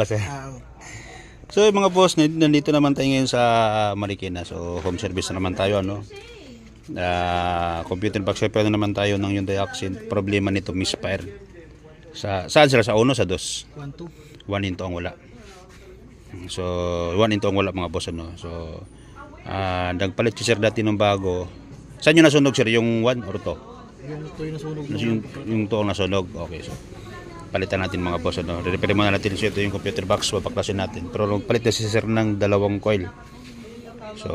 ba sir? So mga boss, nandito naman tayo ngayon sa Marikina. So home service na naman tayo, ano. Computer box repair na naman tayo ng Hyundai Accent. Problema nito misfire. Saan sila? Sa 1 sa 2? 1 into ang wala. So 1 into ang wala mga boss, ano. So nagpalit si sir dati ng bago. Saan yung nasunog sir? Yung 1 or 2? Yung 2 yung nasunog. Yung 2 ang nasunog. Okay, so palitan natin mga boss, ano. Re-repair muna natin ito yung computer box, papaklasin natin. Pero palit na si sir ng 2 coil. So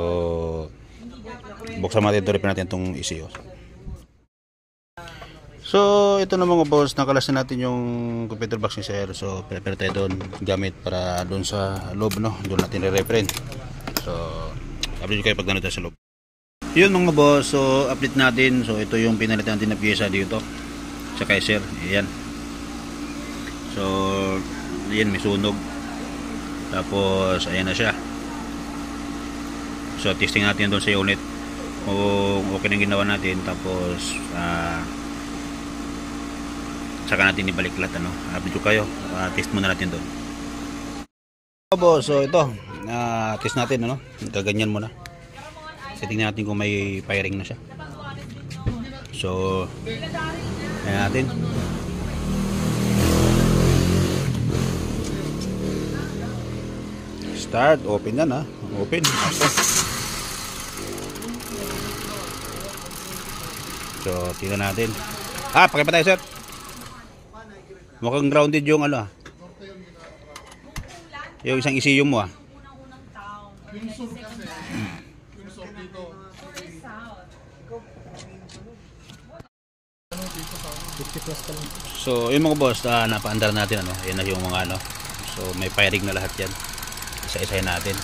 buksan natin ito, repair natin itong ECU. So ito na mga boss, nakalas na natin yung computer box ni sir. So prepare tayo doon gamit para doon sa loob, no. Doon natin re-repair. So update kayo pag nandito sa loob. Yun mga boss, so update natin. So ito yung pinalitan natin na pyesa dito sa kay sir. Ayan. So, ayan, may sunog. Tapos, ayan na siya. So, testing natin doon sa unit kung okay na ginawa natin. Tapos, saka natin ibalik lahat, ano. Video kayo, test muna natin doon. So, ito, test natin, ano. Gaganyan muna. Tingnan natin kung may firing na siya. So, ayan natin. Start, open yan, ha. Open. Okay. So, tingnan natin. Pakipatay sir. Mukhang grounded yung ano, yung isang ECU mo, So, yung mga boss, napaandar natin, ano. Yan na yung mga, ano. So, may firing na lahat yan. Isa-isahin natin.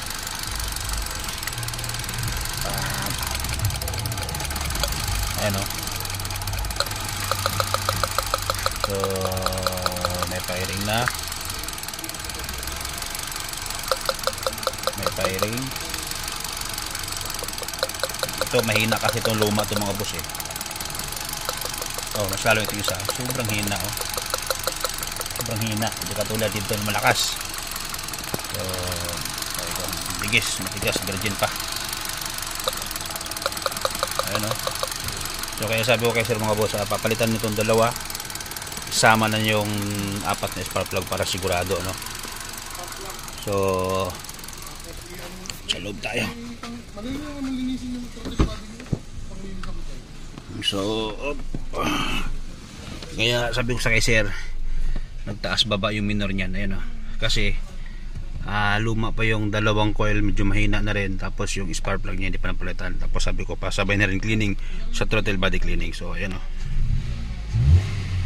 Ayan, o. So may firing na. May firing. Ito mahina kasi itong luma itong mga boss, eh. Mas lalo ito isa. Sobrang hina, oh. Sobrang hina. Hindi katulad dito na malakas. So matigas, virgin pa. Ayan, oh. So kaya sabi ko kay sir mga boss, papalitan nitong dalawa, isama na yung 4 na spark plug para sigurado, no. So sa loob tayo. So kaya sabi ko sa kay sir, nagtaas baba yung minor niyan. Ayan, oh. Kasi luma pa yung 2 coil, medyo mahina na rin. Tapos yung spark plug niya hindi pa napalitan. Tapos sabi ko pasabay na rin cleaning sa throttle body cleaning. So ayan, oh.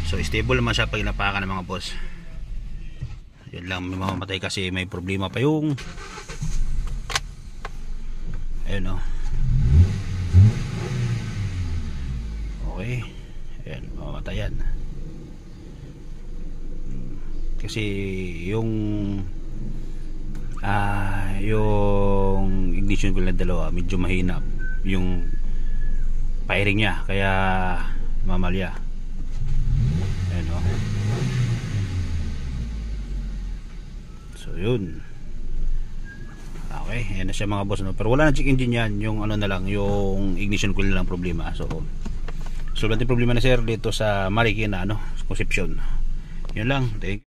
So stable naman siya pag inapakan ng mga boss. Yan lang, may mamamatay kasi may problema pa yung ayan, oh. Okay, ayan, mamamatay yan. Kasi yung ignition coil na dalawa medyo mahina yung firing niya, kaya mamalya. Ayan, oh. So yun, okay, ayan na siya mga boss, no? Pero wala na check engine yan, yung ano na lang, yung ignition coil na lang problema. So natin problema na sir dito sa Marikina, ano, Concepcion. Yun lang, thank you.